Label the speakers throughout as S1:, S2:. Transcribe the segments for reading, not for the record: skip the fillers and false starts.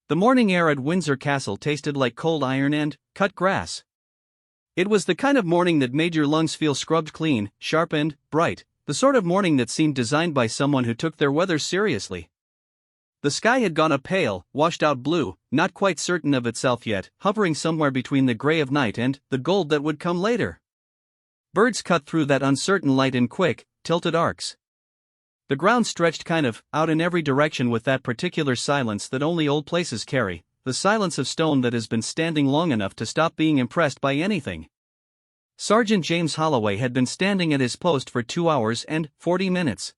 S1: The morning air at Windsor Castle tasted like cold iron and cut grass. It was the kind of morning that made your lungs feel scrubbed clean, sharp and bright, the sort of morning that seemed designed by someone who took their weather seriously. The sky had gone a pale, washed-out blue, not quite certain of itself yet, hovering somewhere between the gray of night and the gold that would come later. Birds cut through that uncertain light in quick, tilted arcs. The ground stretched kind of out in every direction with that particular silence that only old places carry, the silence of stone that has been standing long enough to stop being impressed by anything. Sergeant James Holloway had been standing at his post for 2 hours and 40 minutes.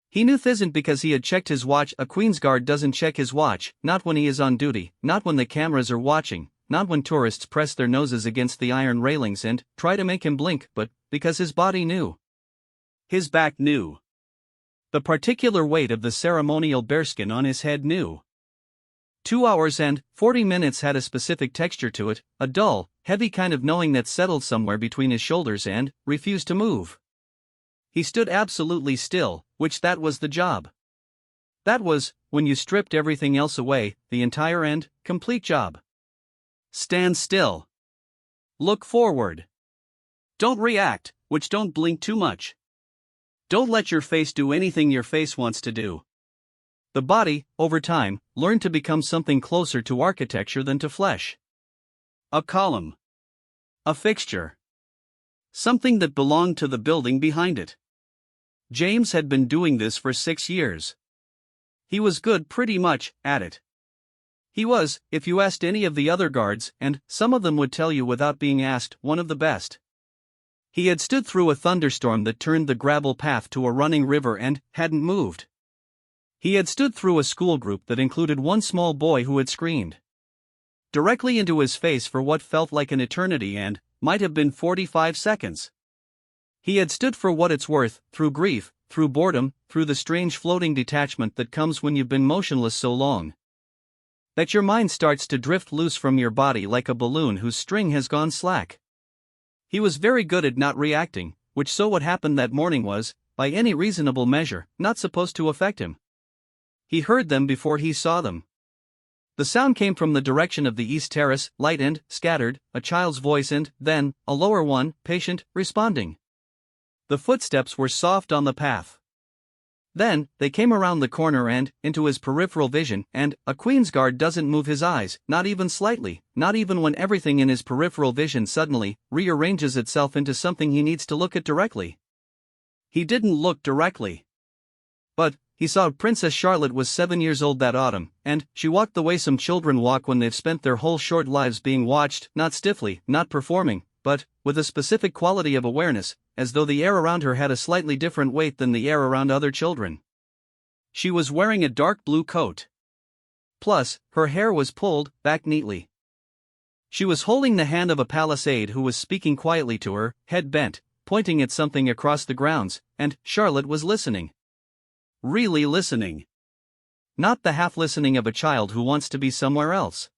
S1: He knew thisn't because he had checked his watch. A Queen's Guard doesn't check his watch, not when he is on duty, not when the cameras are watching, not when tourists press their noses against the iron railings and try to make him blink, but because his body knew. His back knew. The particular weight of the ceremonial bearskin on his head knew. 2 hours and 40 minutes had a specific texture to it, a dull, heavy kind of knowing that settled somewhere between his shoulders and refused to move. He stood absolutely still, which that was the job. That was, when you stripped everything else away, the entire and complete job. Stand still. Look forward. Don't react, which don't blink too much. Don't let your face do anything your face wants to do. The body, over time, learned to become something closer to architecture than to flesh. A column. A fixture. Something that belonged to the building behind it. James had been doing this for 6 years. He was good pretty much at it. He was, if you asked any of the other guards, and some of them would tell you without being asked, one of the best. He had stood through a thunderstorm that turned the gravel path to a running river and hadn't moved. He had stood through a school group that included one small boy who had screamed directly into his face for what felt like an eternity and might have been 45 seconds. He had stood for what it's worth, through grief, through boredom, through the strange floating detachment that comes when you've been motionless so long that your mind starts to drift loose from your body like a balloon whose string has gone slack. He was very good at not reacting, which so what happened that morning was, by any reasonable measure, not supposed to affect him. He heard them before he saw them. The sound came from the direction of the east terrace, light and scattered, a child's voice and, then, a lower one, patient, responding. The footsteps were soft on the path. Then, they came around the corner and, into his peripheral vision, and, a Queen's Guard doesn't move his eyes, not even slightly, not even when everything in his peripheral vision suddenly rearranges itself into something he needs to look at directly. He didn't look directly. But, he saw Princess Charlotte was 7 years old that autumn, and she walked the way some children walk when they've spent their whole short lives being watched, not stiffly, not performing, but, with a specific quality of awareness, as though the air around her had a slightly different weight than the air around other children. She was wearing a dark blue coat. Plus, her hair was pulled back neatly. She was holding the hand of a palace aide who was speaking quietly to her, head bent, pointing at something across the grounds, and Charlotte was listening. Really listening. Not the half-listening of a child who wants to be somewhere else.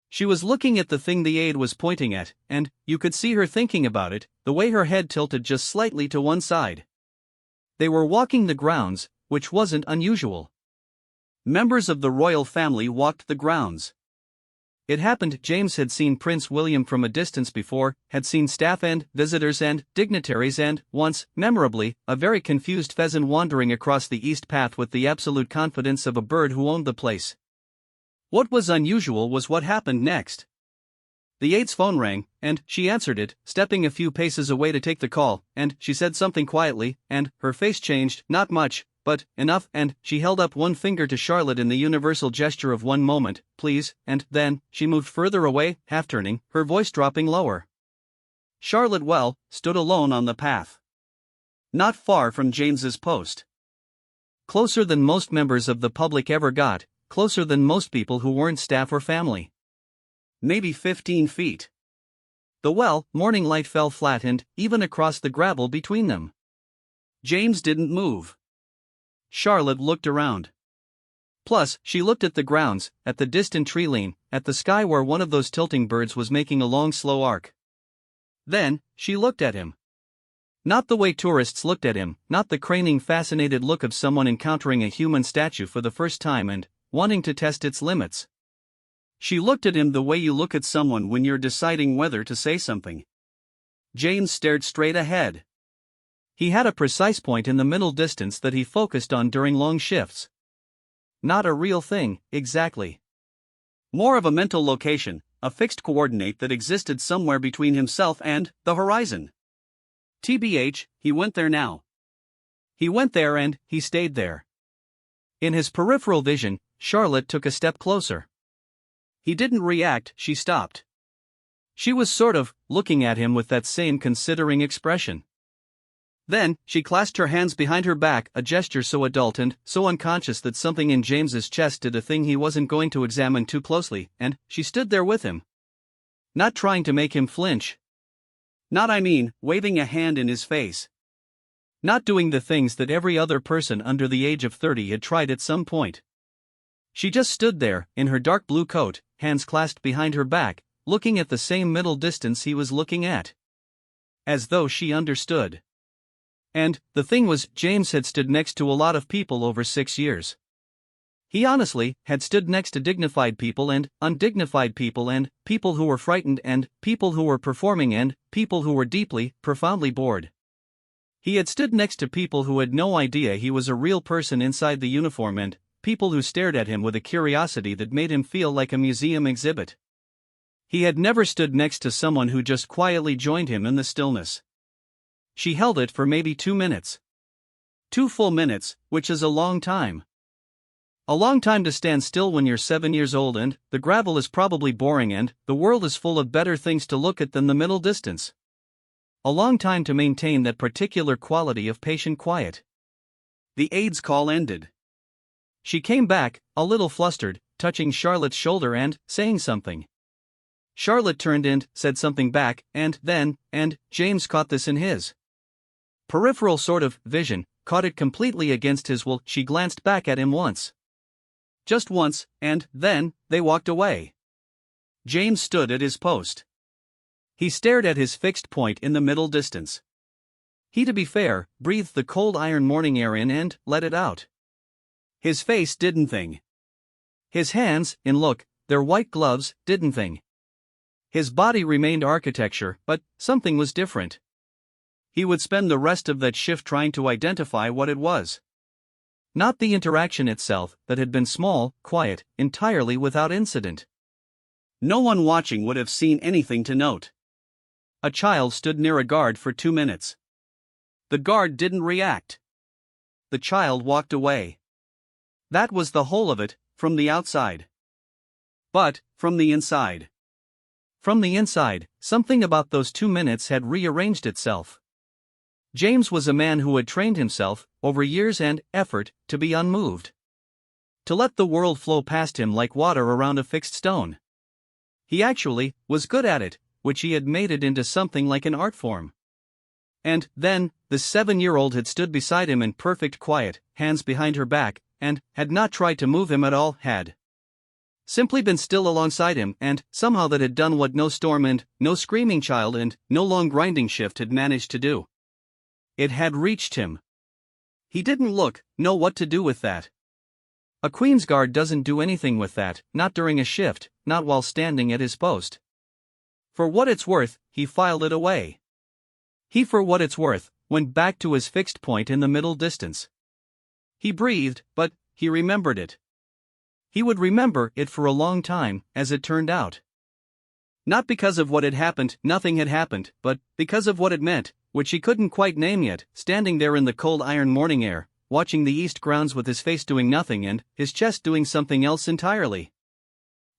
S1: She was looking at the thing the aide was pointing at, and you could see her thinking about it, the way her head tilted just slightly to one side. They were walking the grounds, which wasn't unusual. Members of the royal family walked the grounds. It happened James had seen Prince William from a distance before, had seen staff and visitors and dignitaries and, once, memorably, a very confused pheasant wandering across the east path with the absolute confidence of a bird who owned the place. What was unusual was what happened next. The aide's phone rang, and she answered it, stepping a few paces away to take the call, and she said something quietly, and her face changed, not much, but enough, and she held up one finger to Charlotte in the universal gesture of one moment, please, and then, she moved further away, half-turning, her voice dropping lower. Charlotte stood alone on the path. Not far from James's post. Closer than most members of the public ever got, closer than most people who weren't staff or family. Maybe 15 feet. The morning light fell flat and even across the gravel between them. James didn't move. Charlotte looked around. Plus, she looked at the grounds, at the distant tree line, at the sky where one of those tilting birds was making a long slow arc. Then, she looked at him. Not the way tourists looked at him, not the craning fascinated look of someone encountering a human statue for the first time and wanting to test its limits. She looked at him the way you look at someone when you're deciding whether to say something. James stared straight ahead. He had a precise point in the middle distance that he focused on during long shifts. Not a real thing, exactly. More of a mental location, a fixed coordinate that existed somewhere between himself and the horizon. TBH, he went there now. He went there and he stayed there. In his peripheral vision, Charlotte took a step closer. He didn't react, she stopped. She was sort of looking at him with that same considering expression. Then, she clasped her hands behind her back, a gesture so adult and so unconscious that something in James's chest did a thing he wasn't going to examine too closely, and she stood there with him. Not trying to make him flinch. Not, waving a hand in his face. Not doing the things that every other person under the age of 30 had tried at some point. She just stood there, in her dark blue coat, hands clasped behind her back, looking at the same middle distance he was looking at. As though she understood. And, the thing was, James had stood next to a lot of people over 6 years. He honestly had stood next to dignified people and undignified people and people who were frightened and people who were performing and people who were deeply, profoundly bored. He had stood next to people who had no idea he was a real person inside the uniform and people who stared at him with a curiosity that made him feel like a museum exhibit. He had never stood next to someone who just quietly joined him in the stillness. She held it for maybe 2 minutes. 2 full minutes, which is a long time. A long time to stand still when you're 7 years old and the gravel is probably boring and the world is full of better things to look at than the middle distance. A long time to maintain that particular quality of patient quiet. The aide's call ended. She came back, a little flustered, touching Charlotte's shoulder and saying something. Charlotte turned and said something back, and James caught this in his peripheral sort of vision, caught it completely against his will. She glanced back at him once. Just once, and then they walked away. James stood at his post. He stared at his fixed point in the middle distance. He, to be fair, breathed the cold iron morning air in and let it out. His face didn't thing. His hands, in look, their white gloves, didn't thing. His body remained architecture, but something was different. He would spend the rest of that shift trying to identify what it was. Not the interaction itself, that had been small, quiet, entirely without incident. No one watching would have seen anything to note. A child stood near a guard for 2 minutes. The guard didn't react. The child walked away. That was the whole of it, from the outside. But, from the inside. From the inside, something about those 2 minutes had rearranged itself. James was a man who had trained himself, over years and effort, to be unmoved. To let the world flow past him like water around a fixed stone. He actually was good at it, which he had made it into something like an art form. And then, the 7-year-old had stood beside him in perfect quiet, hands behind her back, and had not tried to move him at all, had simply been still alongside him, and somehow that had done what no storm and no screaming child and no long grinding shift had managed to do. It had reached him. He didn't know what to do with that. A Queen's Guard doesn't do anything with that, not during a shift, not while standing at his post. For what it's worth, he filed it away. He, for what it's worth, went back to his fixed point in the middle distance. He breathed, but he remembered it. He would remember it for a long time, as it turned out. Not because of what had happened, nothing had happened, but because of what it meant, which he couldn't quite name yet, standing there in the cold iron morning air, watching the east grounds with his face doing nothing and his chest doing something else entirely.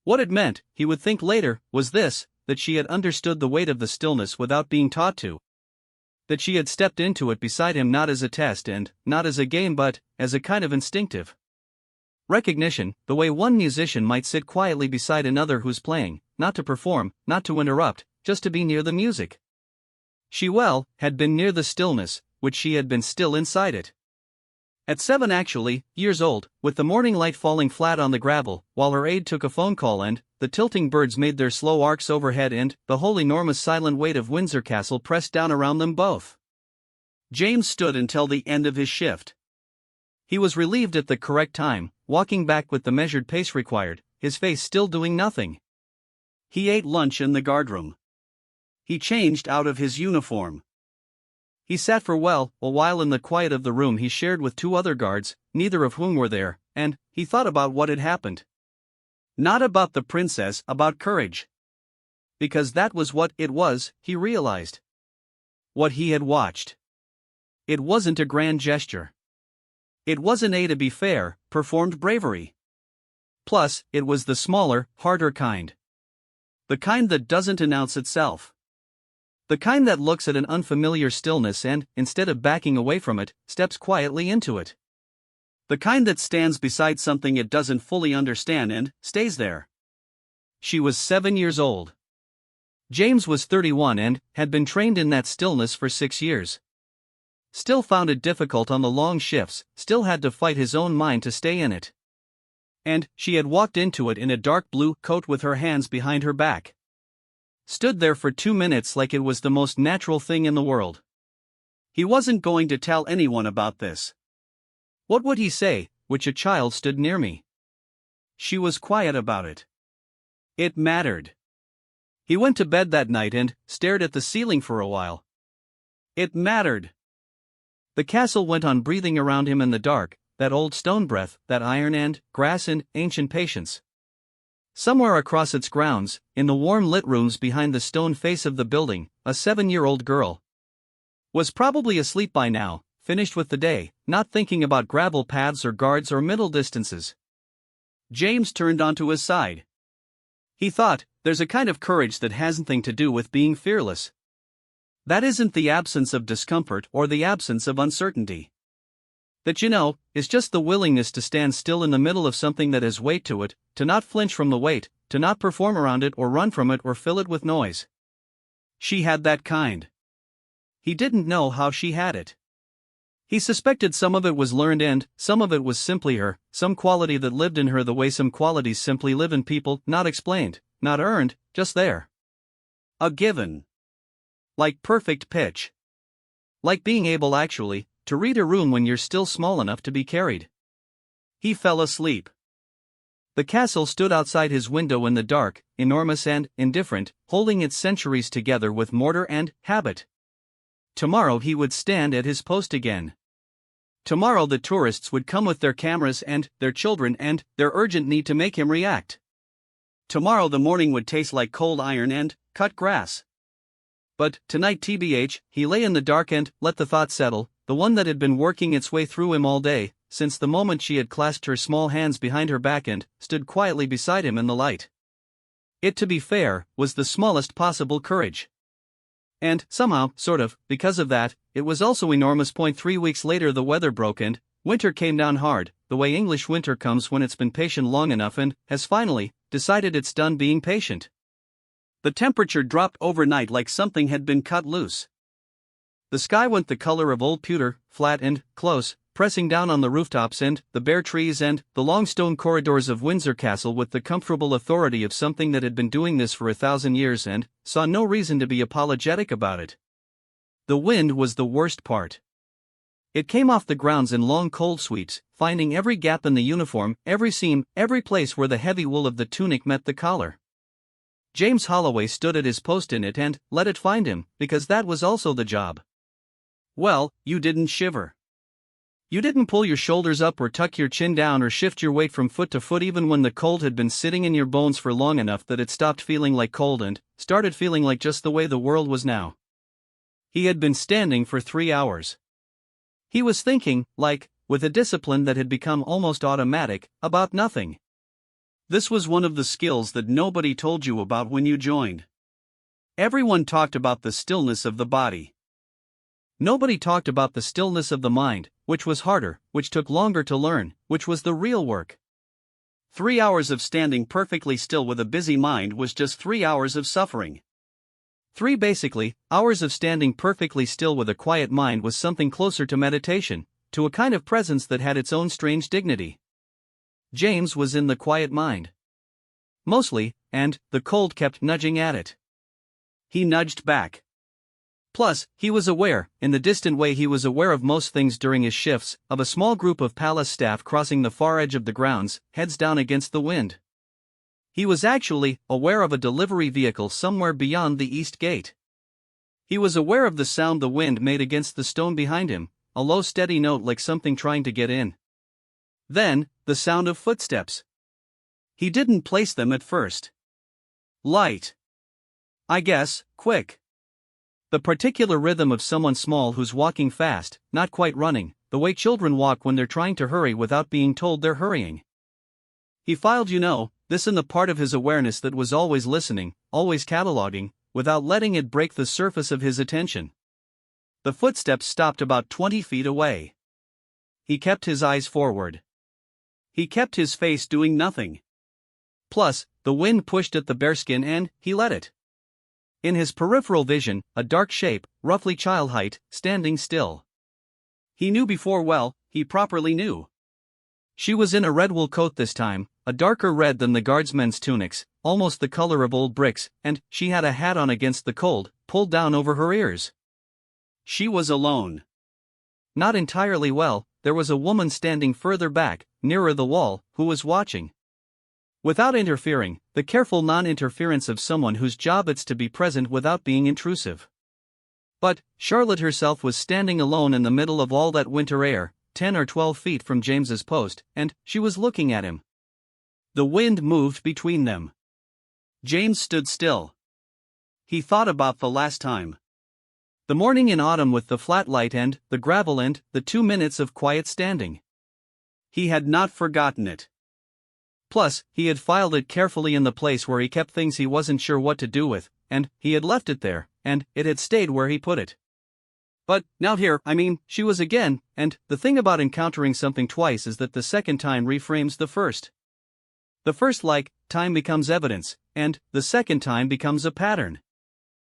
S1: What it meant, he would think later, was this, that she had understood the weight of the stillness without being taught to. That she had stepped into it beside him not as a test and not as a game but as a kind of instinctive recognition, the way one musician might sit quietly beside another who's playing, not to perform, not to interrupt, just to be near the music. She had been near the stillness, which she had been still inside it. At 7 years old, with the morning light falling flat on the gravel, while her aide took a phone call and the tilting birds made their slow arcs overhead and the whole enormous silent weight of Windsor Castle pressed down around them both. James stood until the end of his shift. He was relieved at the correct time, walking back with the measured pace required, his face still doing nothing. He ate lunch in the guardroom. He changed out of his uniform. He sat for a while in the quiet of the room he shared with two other guards, neither of whom were there, and he thought about what had happened. Not about the princess, about courage. Because that was what it was, he realized. What he had watched. It wasn't a grand gesture. It wasn't a, to be fair, performed bravery. Plus, it was the smaller, harder kind. The kind that doesn't announce itself. The kind that looks at an unfamiliar stillness and, instead of backing away from it, steps quietly into it. The kind that stands beside something it doesn't fully understand and stays there. She was 7 years old. James was 31 and had been trained in that stillness for 6 years. Still found it difficult on the long shifts, still had to fight his own mind to stay in it. And she had walked into it in a dark blue coat with her hands behind her back. Stood there for 2 minutes like it was the most natural thing in the world. He wasn't going to tell anyone about this. What would he say, which a child stood near me? She was quiet about it. It mattered. He went to bed that night and stared at the ceiling for a while. It mattered. The castle went on breathing around him in the dark, that old stone breath, that iron and grass and ancient patience. Somewhere across its grounds, in the warm lit rooms behind the stone face of the building, a 7-year-old girl was probably asleep by now, finished with the day, not thinking about gravel paths or guards or middle distances. James turned onto his side. He thought, there's a kind of courage that has nothing to do with being fearless. That isn't the absence of discomfort or the absence of uncertainty. That, is just the willingness to stand still in the middle of something that has weight to it, to not flinch from the weight, to not perform around it or run from it or fill it with noise. She had that kind. He didn't know how she had it. He suspected some of it was learned and some of it was simply her, some quality that lived in her the way some qualities simply live in people, not explained, not earned, just there. A given. Like perfect pitch. Like being able actually to read a room when you're still small enough to be carried. He fell asleep. The castle stood outside his window in the dark, enormous and indifferent, holding its centuries together with mortar and habit. Tomorrow he would stand at his post again. Tomorrow the tourists would come with their cameras and their children and their urgent need to make him react. Tomorrow the morning would taste like cold iron and cut grass. But tonight tbh, he lay in the dark and let the thought settle, the one that had been working its way through him all day, since the moment she had clasped her small hands behind her back and stood quietly beside him in the light. It, to be fair, was the smallest possible courage. And, somehow, because of that, it was also enormous. 3 weeks later the weather broke and winter came down hard, the way English winter comes when it's been patient long enough and has finally decided it's done being patient. The temperature dropped overnight like something had been cut loose. The sky went the color of old pewter, flat and close, pressing down on the rooftops and the bare trees and the long stone corridors of Windsor Castle with the comfortable authority of something that had been doing this for 1,000 years and saw no reason to be apologetic about it. The wind was the worst part. It came off the grounds in long cold sweeps, finding every gap in the uniform, every seam, every place where the heavy wool of the tunic met the collar. James Holloway stood at his post in it and let it find him, because that was also the job. Well, you didn't shiver. You didn't pull your shoulders up or tuck your chin down or shift your weight from foot to foot even when the cold had been sitting in your bones for long enough that it stopped feeling like cold and started feeling like just the way the world was now. He had been standing for 3 hours. He was thinking, with a discipline that had become almost automatic, about nothing. This was one of the skills that nobody told you about when you joined. Everyone talked about the stillness of the body. Nobody talked about the stillness of the mind, which was harder, which took longer to learn, which was the real work. 3 hours of standing perfectly still with a busy mind was just 3 hours of suffering. 3 hours of standing perfectly still with a quiet mind was something closer to meditation, to a kind of presence that had its own strange dignity. James was in the quiet mind. Mostly, and the cold kept nudging at it. He nudged back. Plus, he was aware, in the distant way he was aware of most things during his shifts, of a small group of palace staff crossing the far edge of the grounds, heads down against the wind. He was actually aware of a delivery vehicle somewhere beyond the east gate. He was aware of the sound the wind made against the stone behind him, a low steady note like something trying to get in. Then, the sound of footsteps. He didn't place them at first. Light. I guess, quick. The particular rhythm of someone small who's walking fast, not quite running, the way children walk when they're trying to hurry without being told they're hurrying. He filed this in the part of his awareness that was always listening, always cataloging, without letting it break the surface of his attention. The footsteps stopped about 20 feet away. He kept his eyes forward. He kept his face doing nothing. Plus, the wind pushed at the bearskin and he let it. In his peripheral vision, a dark shape, roughly child height, standing still. He knew he properly knew. She was in a red wool coat this time, a darker red than the guardsmen's tunics, almost the color of old bricks, and she had a hat on against the cold, pulled down over her ears. She was alone. Not entirely there was a woman standing further back, nearer the wall, who was watching. Without interfering, the careful non-interference of someone whose job it's to be present without being intrusive. But Charlotte herself was standing alone in the middle of all that winter air, 10 or 12 feet from James's post, and she was looking at him. The wind moved between them. James stood still. He thought about the last time. The morning in autumn with the flat light and the gravel and the 2 minutes of quiet standing. He had not forgotten it. Plus, he had filed it carefully in the place where he kept things he wasn't sure what to do with, and he had left it there, and it had stayed where he put it. But, now she was again, and the thing about encountering something twice is that the second time reframes the first. The first time becomes evidence, and the second time becomes a pattern.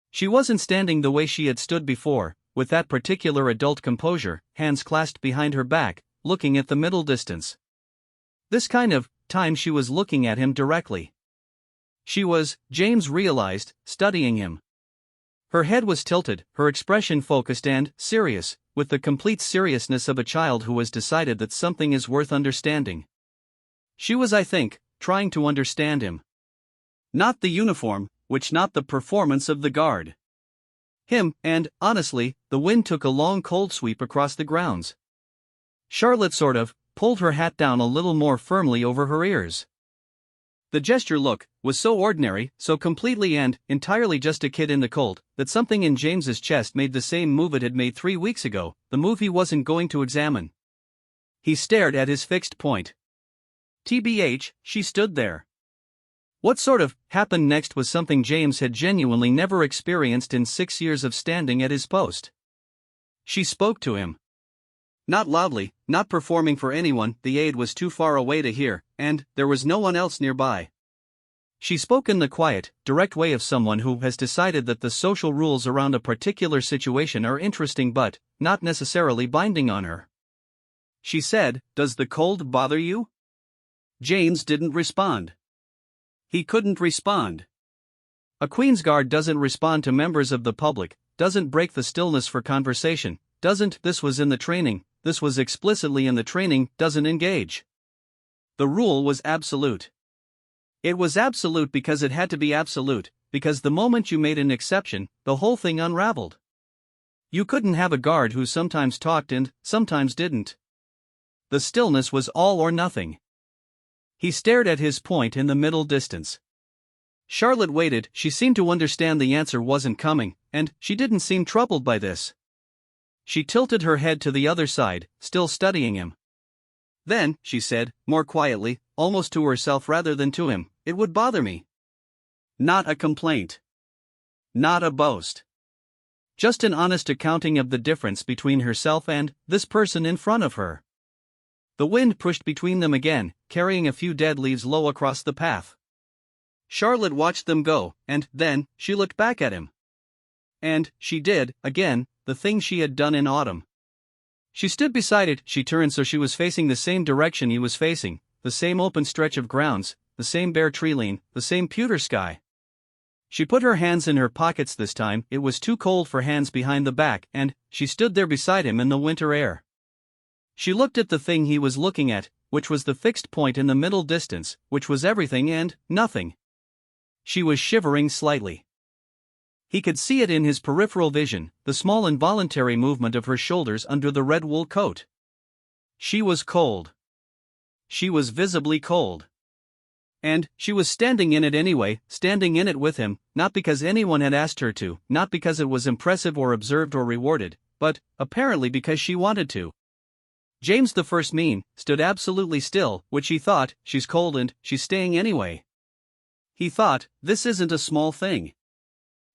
S1: She wasn't standing the way she had stood before, with that particular adult composure, hands clasped behind her back, looking at the middle distance. This time she was looking at him directly. She was, James realized, studying him. Her head was tilted, her expression focused and serious, with the complete seriousness of a child who has decided that something is worth understanding. She was, trying to understand him. Not the uniform, not the performance of the guard. Him, and, honestly, the wind took a long cold sweep across the grounds. Charlotte pulled her hat down a little more firmly over her ears. The gesture was so ordinary, so completely and entirely just a kid in the cold, that something in James's chest made the same move it had made 3 weeks ago, the move he wasn't going to examine. He stared at his fixed point. TBH, she stood there. What happened next was something James had genuinely never experienced in 6 years of standing at his post. She spoke to him. Not loudly, not performing for anyone, the aide was too far away to hear, and there was no one else nearby. She spoke in the quiet, direct way of someone who has decided that the social rules around a particular situation are interesting but not necessarily binding on her. She said, "Does the cold bother you?" James didn't respond. He couldn't respond. A Queen's Guard doesn't respond to members of the public, doesn't break the stillness for conversation, this was in the training, this was explicitly in the training, doesn't engage. The rule was absolute. It was absolute because it had to be absolute, because the moment you made an exception, the whole thing unraveled. You couldn't have a guard who sometimes talked and sometimes didn't. The stillness was all or nothing. He stared at his point in the middle distance. Charlotte waited, she seemed to understand the answer wasn't coming, and she didn't seem troubled by this. She tilted her head to the other side, still studying him. Then, she said, more quietly, almost to herself rather than to him, "It would bother me." Not a complaint. Not a boast. Just an honest accounting of the difference between herself and this person in front of her. The wind pushed between them again, carrying a few dead leaves low across the path. Charlotte watched them go, and then she looked back at him. And she did, again, the thing she had done in autumn. She stood beside it, she turned so she was facing the same direction he was facing, the same open stretch of grounds, the same bare tree line, the same pewter sky. She put her hands in her pockets this time, it was too cold for hands behind the back, and she stood there beside him in the winter air. She looked at the thing he was looking at, which was the fixed point in the middle distance, which was everything and nothing. She was shivering slightly. He could see it in his peripheral vision, the small involuntary movement of her shoulders under the red wool coat. She was cold. She was visibly cold. And she was standing in it anyway, standing in it with him, not because anyone had asked her to, not because it was impressive or observed or rewarded, but, apparently because she wanted to. James the First Mean stood absolutely still, which he thought, she's cold and she's staying anyway. He thought, this isn't a small thing.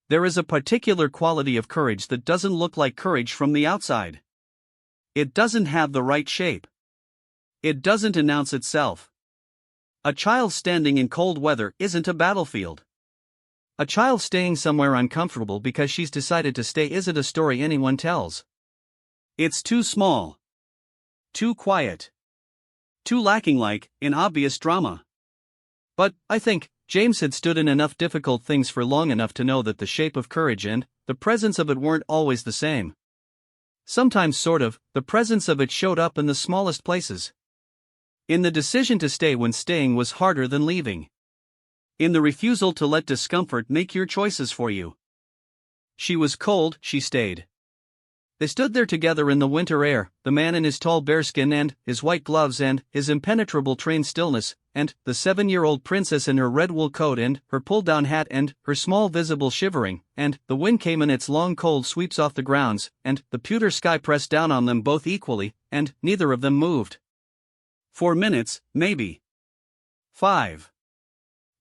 S1: There is a particular quality of courage that doesn't look like courage from the outside. It doesn't have the right shape. It doesn't announce itself. A child standing in cold weather isn't a battlefield. A child staying somewhere uncomfortable because she's decided to stay isn't a story anyone tells. It's too small. Too quiet. Too lacking in obvious drama. But, I think, James had stood in enough difficult things for long enough to know that the shape of courage and the presence of it weren't always the same. Sometimes the presence of it showed up in the smallest places. In the decision to stay when staying was harder than leaving. In the refusal to let discomfort make your choices for you. She was cold, she stayed. They stood there together in the winter air, the man in his tall bearskin and his white gloves and his impenetrable trained stillness, and the 7-year-old princess in her red wool coat and her pulled-down hat and her small visible shivering, and the wind came in its long cold sweeps off the grounds, and the pewter sky pressed down on them both equally, and neither of them moved. 4 minutes, maybe. 5.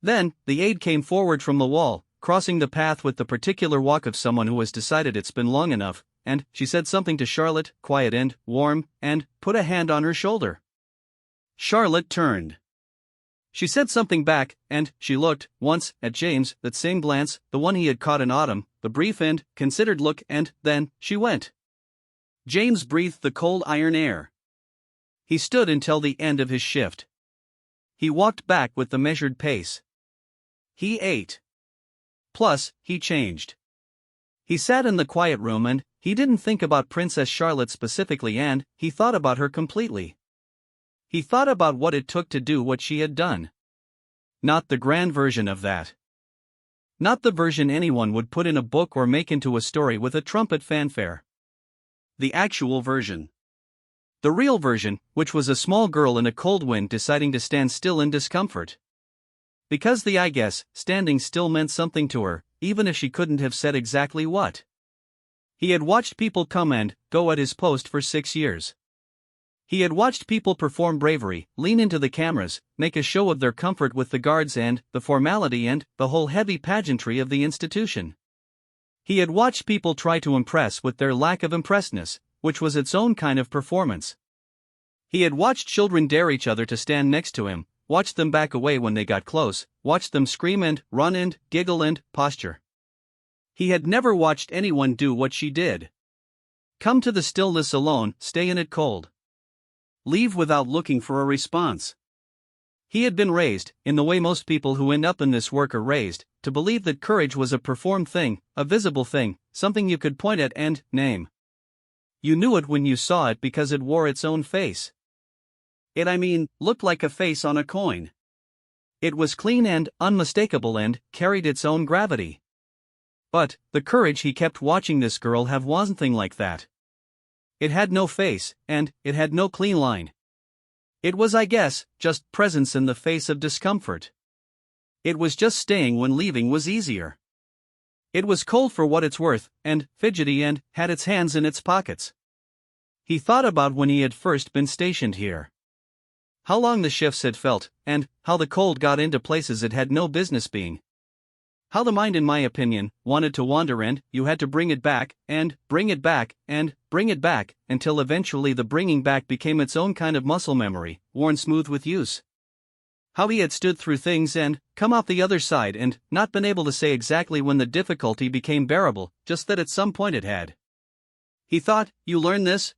S1: Then, the aide came forward from the wall, crossing the path with the particular walk of someone who has decided it's been long enough, and she said something to Charlotte, quiet and warm, and put a hand on her shoulder. Charlotte turned. She said something back, and she looked, once, at James, that same glance, the one he had caught in autumn, the brief and considered look, and then she went. James breathed the cold iron air. He stood until the end of his shift. He walked back with the measured pace. He ate. Plus, he changed. He sat in the quiet room and he didn't think about Princess Charlotte specifically and he thought about her completely. He thought about what it took to do what she had done. Not the grand version of that. Not the version anyone would put in a book or make into a story with a trumpet fanfare. The actual version. The real version, which was a small girl in a cold wind deciding to stand still in discomfort. Because I guess, standing still meant something to her, even if she couldn't have said exactly what. He had watched people come and go at his post for 6 years. He had watched people perform bravery, lean into the cameras, make a show of their comfort with the guards and the formality and the whole heavy pageantry of the institution. He had watched people try to impress with their lack of impressness, which was its own kind of performance. He had watched children dare each other to stand next to him, watched them back away when they got close, watched them scream and run and giggle and posture. He had never watched anyone do what she did. Come to the stillness alone, stay in it cold. Leave without looking for a response. He had been raised, in the way most people who end up in this work are raised, to believe that courage was a performed thing, a visible thing, something you could point at and name. You knew it when you saw it because it wore its own face. It looked like a face on a coin. It was clean and unmistakable and carried its own gravity. But, the courage he kept watching this girl have wasn't thing like that. It had no face, and it had no clean line. It was, I guess, just presence in the face of discomfort. It was just staying when leaving was easier. It was cold for what it's worth, and fidgety and had its hands in its pockets. He thought about when he had first been stationed here. How long the shifts had felt, and how the cold got into places it had no business being. How the mind, in my opinion, wanted to wander and you had to bring it back, and bring it back, and bring it back, until eventually the bringing back became its own kind of muscle memory, worn smooth with use. How he had stood through things and come out the other side and not been able to say exactly when the difficulty became bearable, just that at some point it had. He thought, you learn this,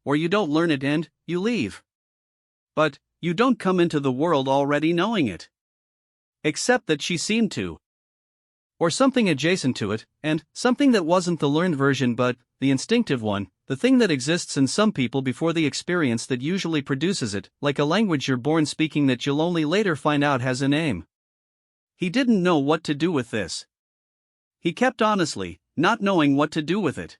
S1: or you don't learn it and you leave. But, you don't come into the world already knowing it. Except that she seemed to. Or something adjacent to it, and something that wasn't the learned version but the instinctive one, the thing that exists in some people before the experience that usually produces it, like a language you're born speaking that you'll only later find out has a name. He didn't know what to do with this. He kept honestly, not knowing what to do with it.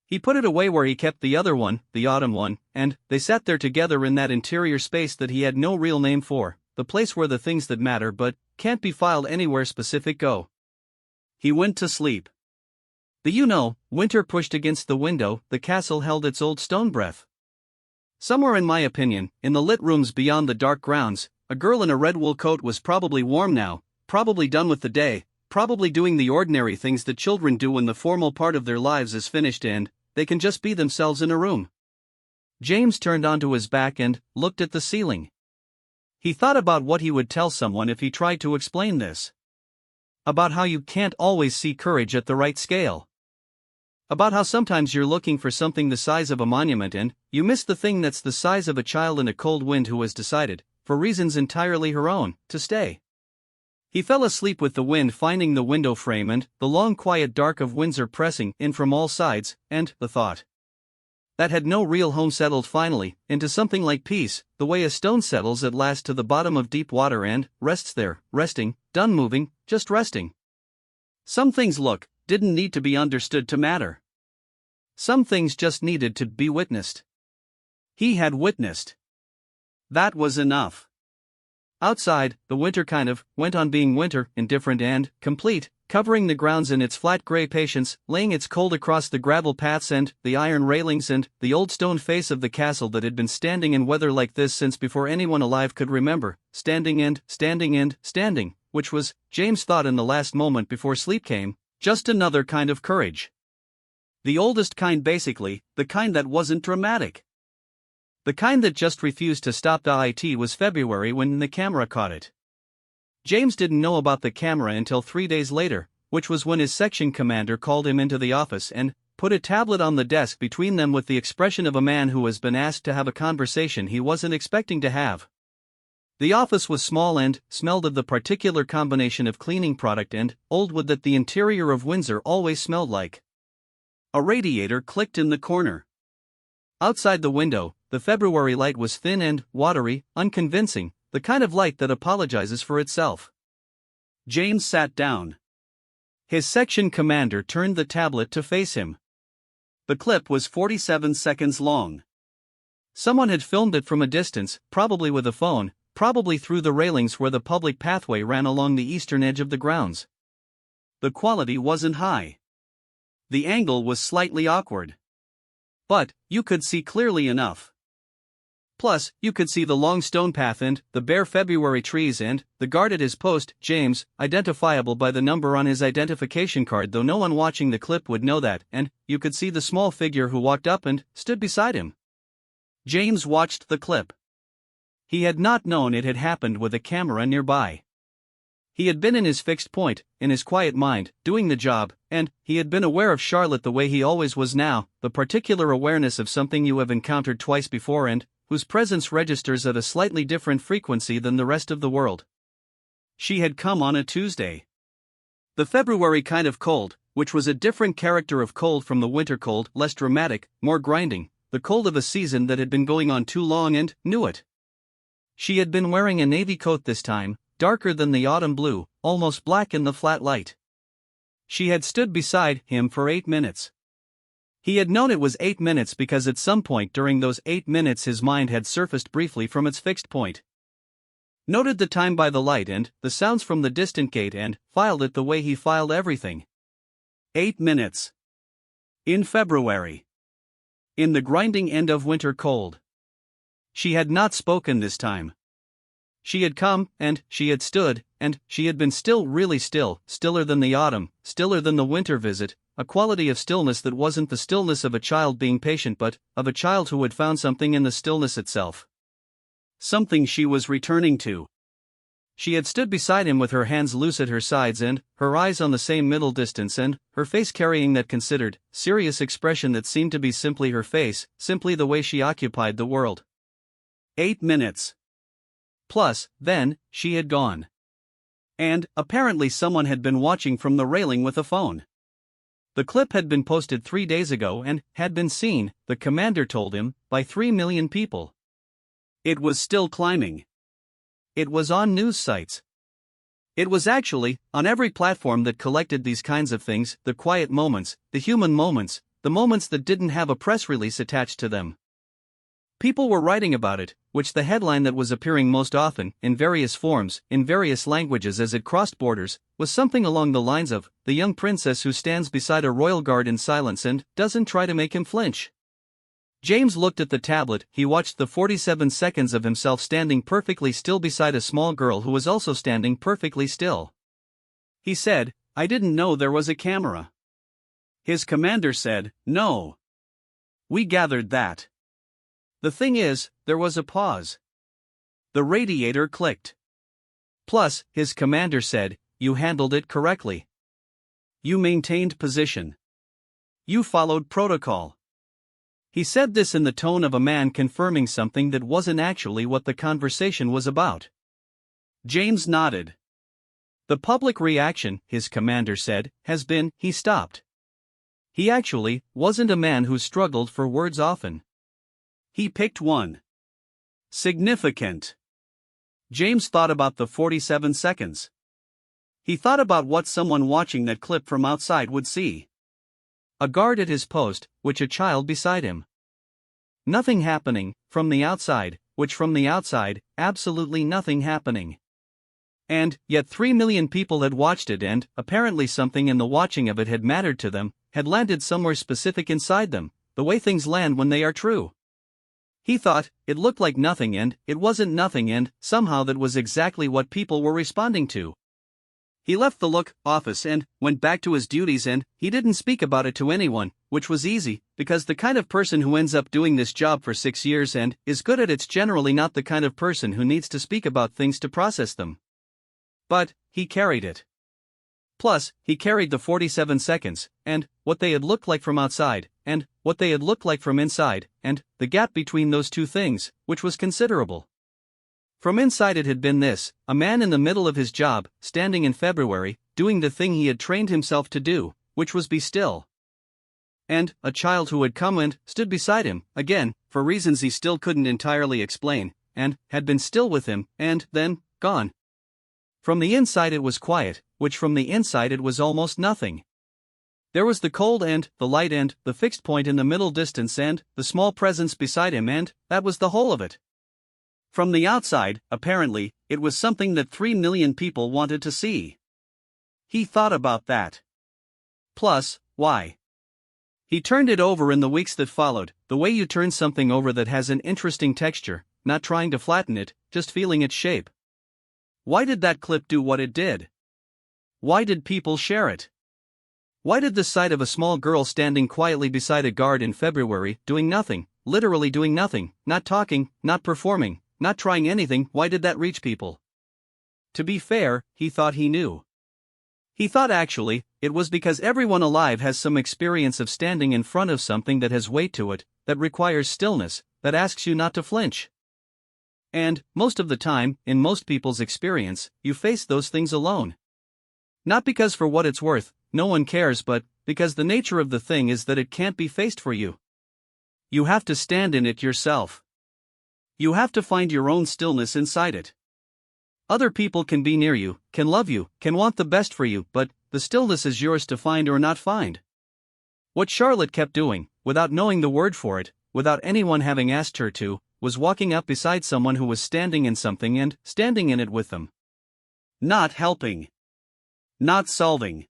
S1: He put it away where he kept the other one, the autumn one, and they sat there together in that interior space that he had no real name for, the place where the things that matter but can't be filed anywhere specific go. He went to sleep. Winter pushed against the window, the castle held its old stone breath. Somewhere in my opinion, in the lit rooms beyond the dark grounds, a girl in a red wool coat was probably warm now, probably done with the day, probably doing the ordinary things that children do when the formal part of their lives is finished and they can just be themselves in a room. James turned onto his back and looked at the ceiling. He thought about what he would tell someone if he tried to explain this. About how you can't always see courage at the right scale. About how sometimes you're looking for something the size of a monument and you miss the thing that's the size of a child in a cold wind who has decided, for reasons entirely her own, to stay. He fell asleep with the wind finding the window frame and the long quiet dark of Windsor pressing in from all sides, and the thought that had no real home settled finally into something like peace, the way a stone settles at last to the bottom of deep water and rests there, resting, done moving, just resting. Some things didn't need to be understood to matter. Some things just needed to be witnessed. He had witnessed. That was enough. Outside, the winter kind of went on being winter, indifferent and complete, covering the grounds in its flat gray patience, laying its cold across the gravel paths and the iron railings and the old stone face of the castle that had been standing in weather like this since before anyone alive could remember, standing, which was, James thought in the last moment before sleep came, just another kind of courage. The oldest kind basically, the kind that wasn't dramatic. The kind that just refused to stop. It was February when the camera caught it. James didn't know about the camera until 3 days later, which was when his section commander called him into the office and put a tablet on the desk between them with the expression of a man who has been asked to have a conversation he wasn't expecting to have. The office was small and smelled of the particular combination of cleaning product and old wood that the interior of Windsor always smelled like. A radiator clicked in the corner. Outside the window, the February light was thin and watery, unconvincing, the kind of light that apologizes for itself. James sat down. His section commander turned the tablet to face him. The clip was 47 seconds long. Someone had filmed it from a distance, probably with a phone, probably through the railings where the public pathway ran along the eastern edge of the grounds. The quality wasn't high. The angle was slightly awkward. But you could see clearly enough. Plus, you could see the long stone path and the bare February trees and the guard at his post, James, identifiable by the number on his identification card, though no one watching the clip would know that, and you could see the small figure who walked up and stood beside him. James watched the clip. He had not known it had happened with a camera nearby. He had been in his fixed point, in his quiet mind, doing the job, and he had been aware of Charlotte the way he always was now, the particular awareness of something you have encountered twice before and whose presence registers at a slightly different frequency than the rest of the world. She had come on a Tuesday. The February kind of cold, which was a different character of cold from the winter cold, less dramatic, more grinding, the cold of a season that had been going on too long and knew it. She had been wearing a navy coat this time, darker than the autumn blue, almost black in the flat light. She had stood beside him for 8 minutes. He had known it was 8 minutes because at some point during those 8 minutes his mind had surfaced briefly from its fixed point. Noted the time by the light and the sounds from the distant gate and filed it the way he filed everything. 8 minutes. In February. In the grinding end of winter cold. She had not spoken this time. She had come, and she had stood, and she had been still, really still, stiller than the autumn, stiller than the winter visit, a quality of stillness that wasn't the stillness of a child being patient but of a child who had found something in the stillness itself. Something she was returning to. She had stood beside him with her hands loose at her sides and her eyes on the same middle distance and her face carrying that considered, serious expression that seemed to be simply her face, simply the way she occupied the world. 8 minutes. Plus, then, she had gone. And, apparently someone had been watching from the railing with a phone. The clip had been posted 3 days ago and had been seen, the commander told him, by 3 million people. It was still climbing. It was on news sites. It was actually on every platform that collected these kinds of things, the quiet moments, the human moments, the moments that didn't have a press release attached to them. People were writing about it, which the headline that was appearing most often, in various forms, in various languages as it crossed borders, was something along the lines of, "The young princess who stands beside a royal guard in silence and doesn't try to make him flinch." James looked at the tablet. He watched the 47 seconds of himself standing perfectly still beside a small girl who was also standing perfectly still. He said, "I didn't know there was a camera." His commander said, "No. We gathered that. The thing is, there was a pause. The radiator clicked. Plus," his commander said, "you handled it correctly. You maintained position. You followed protocol." He said this in the tone of a man confirming something that wasn't actually what the conversation was about. James nodded. "The public reaction," his commander said, "has been," he stopped. He actually wasn't a man who struggled for words often. He picked one. Significant. James thought about the 47 seconds. He thought about what someone watching that clip from outside would see. A guard at his post, which a child beside him. Nothing happening, from the outside, which from the outside, absolutely nothing happening. And, yet 3 million people had watched it and, apparently something in the watching of it had mattered to them, had landed somewhere specific inside them, the way things land when they are true. He thought, it looked like nothing and, it wasn't nothing and, somehow that was exactly what people were responding to. He left the office and went back to his duties and he didn't speak about it to anyone, which was easy, because the kind of person who ends up doing this job for 6 years and is good at it's generally not the kind of person who needs to speak about things to process them. But, he carried it. Plus, he carried the 47 seconds, and what they had looked like from outside, and what they had looked like from inside, and the gap between those two things, which was considerable. From inside it had been this: a man in the middle of his job, standing in February, doing the thing he had trained himself to do, which was be still. And a child who had come and stood beside him, again, for reasons he still couldn't entirely explain, and had been still with him, and then, gone. From the inside it was quiet, which from the inside it was almost nothing. There was the cold and the light and the fixed point in the middle distance and the small presence beside him, and that was the whole of it. From the outside, apparently, it was something that 3 million people wanted to see. He thought about that. Plus, why? He turned it over in the weeks that followed, the way you turn something over that has an interesting texture, not trying to flatten it, just feeling its shape. Why did that clip do what it did? Why did people share it? Why did the sight of a small girl standing quietly beside a guard in February, doing nothing, literally doing nothing, not talking, not performing, not trying anything, why did that reach people? To be fair, he thought he knew. He thought actually, it was because everyone alive has some experience of standing in front of something that has weight to it, that requires stillness, that asks you not to flinch. And, most of the time, in most people's experience, you face those things alone. Not because for what it's worth, no one cares, but because the nature of the thing is that it can't be faced for you. You have to stand in it yourself. You have to find your own stillness inside it. Other people can be near you, can love you, can want the best for you, but the stillness is yours to find or not find. What Charlotte kept doing, without knowing the word for it, without anyone having asked her to, was walking up beside someone who was standing in something and standing in it with them. Not helping. Not solving.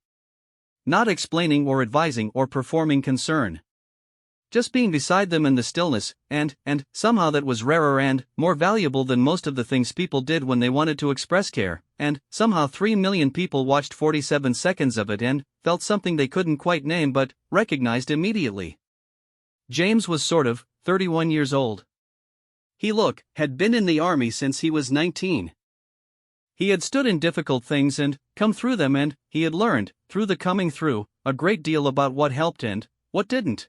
S1: Not explaining or advising or performing concern. Just being beside them in the stillness, and somehow that was rarer and more valuable than most of the things people did when they wanted to express care, and somehow 3 million people watched 47 seconds of it and felt something they couldn't quite name but recognized immediately. James was sort of 31 years old. He had been in the army since he was 19. He had stood in difficult things and come through them, and he had learned, through the coming through, a great deal about what helped and what didn't.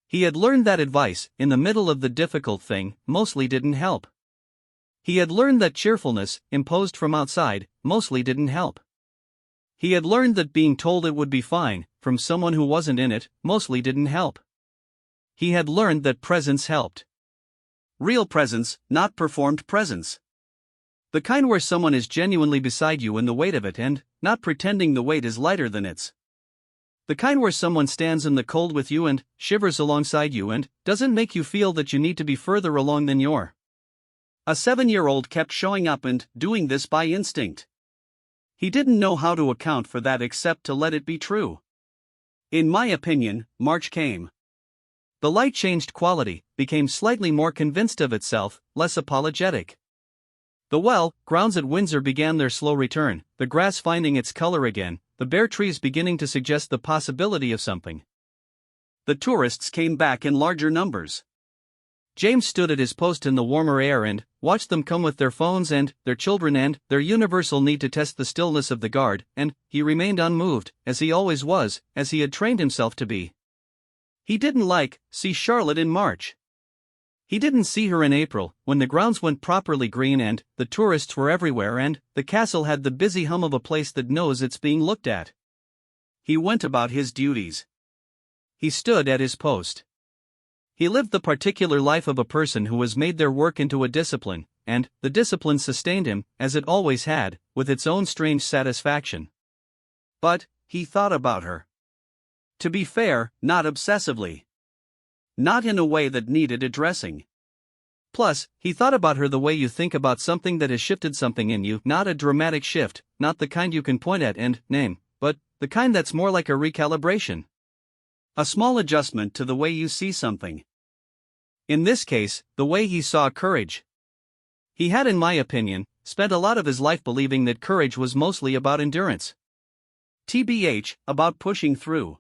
S1: He had learned that advice, in the middle of the difficult thing, mostly didn't help. He had learned that cheerfulness, imposed from outside, mostly didn't help. He had learned that being told it would be fine, from someone who wasn't in it, mostly didn't help. He had learned that presence helped. Real presence, not performed presence. The kind where someone is genuinely beside you in the weight of it and, not pretending the weight is lighter than it's. The kind where someone stands in the cold with you and, shivers alongside you and, doesn't make you feel that you need to be further along than you're. A 7-year-old kept showing up and, doing this by instinct. He didn't know how to account for that except to let it be true. In my opinion, March came. The light changed quality, became slightly more convinced of itself, less apologetic. The grounds at Windsor began their slow return, the grass finding its color again, the bare trees beginning to suggest the possibility of something. The tourists came back in larger numbers. James stood at his post in the warmer air and watched them come with their phones and their children and their universal need to test the stillness of the guard, and he remained unmoved, as he always was, as he had trained himself to be. He didn't see Charlotte in March. He didn't see her in April, when the grounds went properly green and the tourists were everywhere and the castle had the busy hum of a place that knows it's being looked at. He went about his duties. He stood at his post. He lived the particular life of a person who has made their work into a discipline, and the discipline sustained him, as it always had, with its own strange satisfaction. But he thought about her. To be fair, not obsessively. Not in a way that needed addressing. Plus, he thought about her the way you think about something that has shifted something in you, not a dramatic shift, not the kind you can point at and name, but the kind that's more like a recalibration. A small adjustment to the way you see something. In this case, the way he saw courage. He had, in my opinion, spent a lot of his life believing that courage was mostly about endurance. TBH, about pushing through.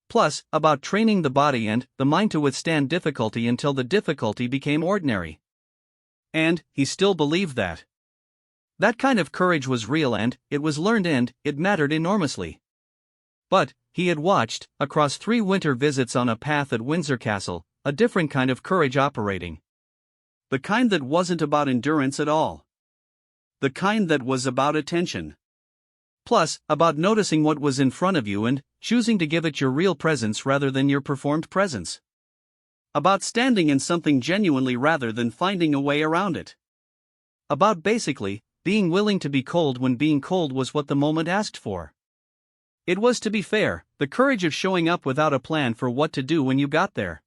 S1: Plus, about training the body and the mind to withstand difficulty until the difficulty became ordinary. And he still believed that. That kind of courage was real and it was learned and it mattered enormously. But he had watched, across 3 winter visits on a path at Windsor Castle, a different kind of courage operating. The kind that wasn't about endurance at all. The kind that was about attention. Plus, about noticing what was in front of you and choosing to give it your real presence rather than your performed presence. About standing in something genuinely rather than finding a way around it. About basically being willing to be cold when being cold was what the moment asked for. It was, to be fair, the courage of showing up without a plan for what to do when you got there.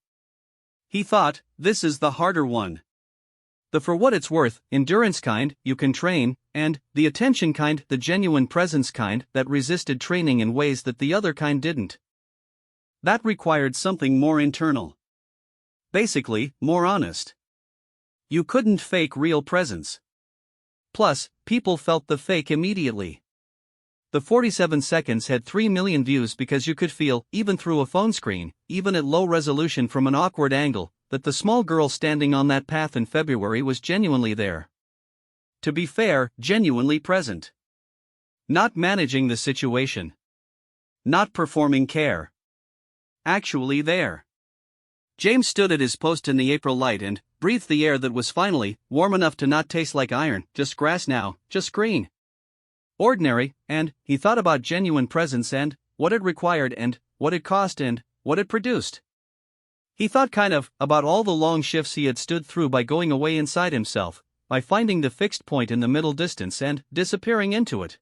S1: He thought, this is the harder one. The for what it's worth, endurance kind, you can train, and the attention kind, the genuine presence kind, that resisted training in ways that the other kind didn't. That required something more internal. Basically, more honest. You couldn't fake real presence. Plus, people felt the fake immediately. The 47 seconds had 3 million views because you could feel, even through a phone screen, even at low resolution from an awkward angle, that the small girl standing on that path in February was genuinely there. To be fair, genuinely present. Not managing the situation. Not performing care. Actually there. James stood at his post in the April light and breathed the air that was finally warm enough to not taste like iron, just grass now, just green. Ordinary, and he thought about genuine presence and what it required and what it cost and what it produced. He thought kind of about all the long shifts he had stood through by going away inside himself, by finding the fixed point in the middle distance and disappearing into it.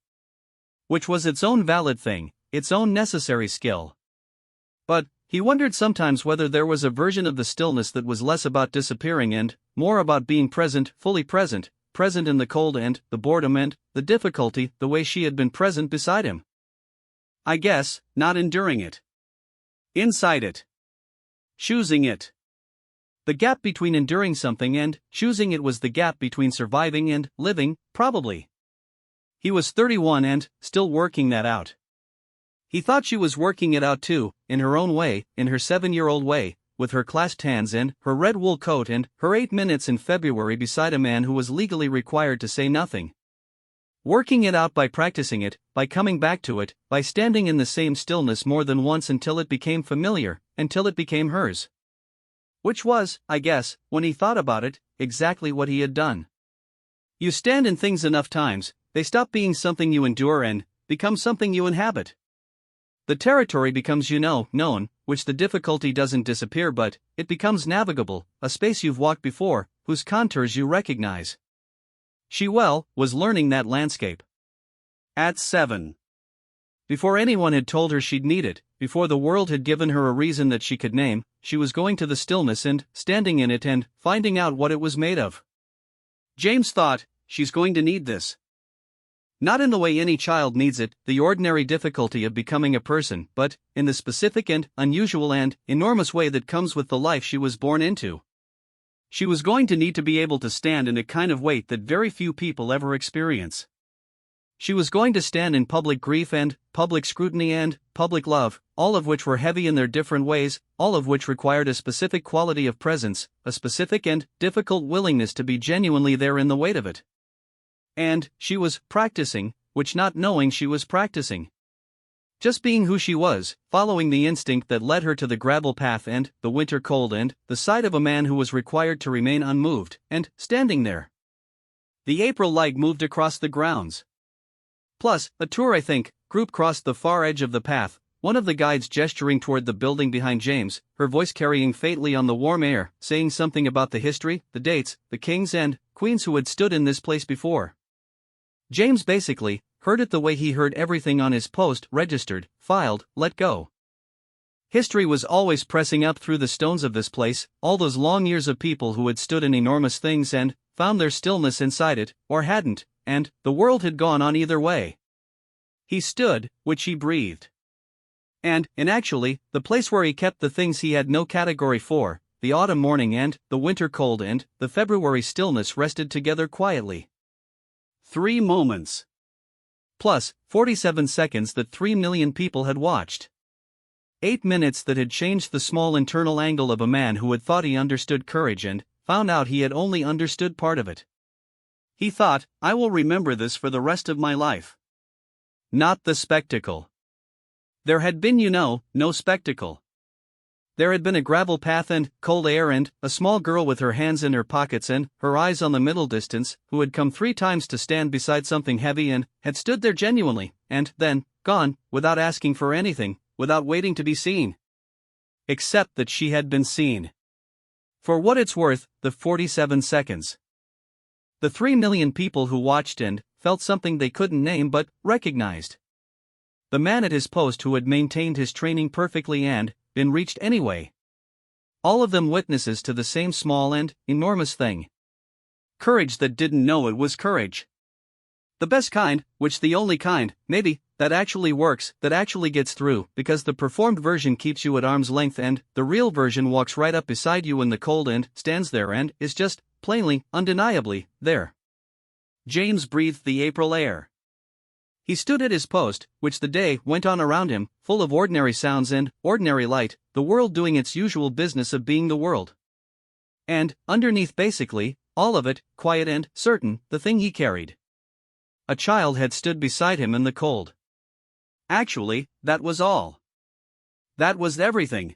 S1: Which was its own valid thing, its own necessary skill. But he wondered sometimes whether there was a version of the stillness that was less about disappearing and more about being present, fully present, present in the cold and the boredom and the difficulty, the way she had been present beside him. I guess, not enduring it. Inside it. Choosing it. The gap between enduring something and choosing it was the gap between surviving and living, probably. He was 31 and still working that out. He thought she was working it out too, in her own way, in her 7-year-old way, with her clasped hands and her red wool coat and her 8 minutes in February beside a man who was legally required to say nothing. Working it out by practicing it, by coming back to it, by standing in the same stillness more than once until it became familiar, until it became hers. Which was, I guess, when he thought about it, exactly what he had done. You stand in things enough times, they stop being something you endure and become something you inhabit. The territory becomes known, which the difficulty doesn't disappear but it becomes navigable, a space you've walked before, whose contours you recognize. She was learning that landscape. At 7. Before anyone had told her she'd need it, before the world had given her a reason that she could name, she was going to the stillness and standing in it and finding out what it was made of. James thought, she's going to need this. Not in the way any child needs it, the ordinary difficulty of becoming a person, but in the specific and unusual and enormous way that comes with the life she was born into. She was going to need to be able to stand in a kind of weight that very few people ever experience. She was going to stand in public grief and public scrutiny and public love, all of which were heavy in their different ways, all of which required a specific quality of presence, a specific and difficult willingness to be genuinely there in the weight of it. And she was practicing, which not knowing she was practicing. Just being who she was, following the instinct that led her to the gravel path and the winter cold and the sight of a man who was required to remain unmoved, and standing there. The April light moved across the grounds. Plus, a tour group crossed the far edge of the path, one of the guides gesturing toward the building behind James, her voice carrying faintly on the warm air, saying something about the history, the dates, the kings and queens who had stood in this place before. James basically heard it the way he heard everything on his post, registered, filed, let go. History was always pressing up through the stones of this place, all those long years of people who had stood in enormous things and found their stillness inside it, or hadn't, and the world had gone on either way. He stood, which he breathed. And, in actually, the place where he kept the things he had no category for, the autumn morning and the winter cold and the February stillness rested together quietly. 3 moments. Plus, 47 seconds that 3 million people had watched. 8 minutes that had changed the small internal angle of a man who had thought he understood courage and found out he had only understood part of it. He thought, I will remember this for the rest of my life. Not the spectacle. There had been no spectacle. There had been a gravel path and cold air and a small girl with her hands in her pockets and her eyes on the middle distance, who had come 3 times to stand beside something heavy and had stood there genuinely, and then gone, without asking for anything, without waiting to be seen. Except that she had been seen. For what it's worth, the 47 seconds. The 3 million people who watched and felt something they couldn't name but recognized. The man at his post who had maintained his training perfectly and been reached anyway. All of them witnesses to the same small and enormous thing. Courage that didn't know it was courage. The best kind, which the only kind, maybe, that actually works, that actually gets through, because the performed version keeps you at arm's length and the real version walks right up beside you in the cold and stands there and is just, plainly, undeniably, there. James breathed the April air. He stood at his post, which the day went on around him, full of ordinary sounds and ordinary light, the world doing its usual business of being the world. And, underneath basically, all of it, quiet and certain, the thing he carried. A child had stood beside him in the cold. Actually, that was all. That was everything.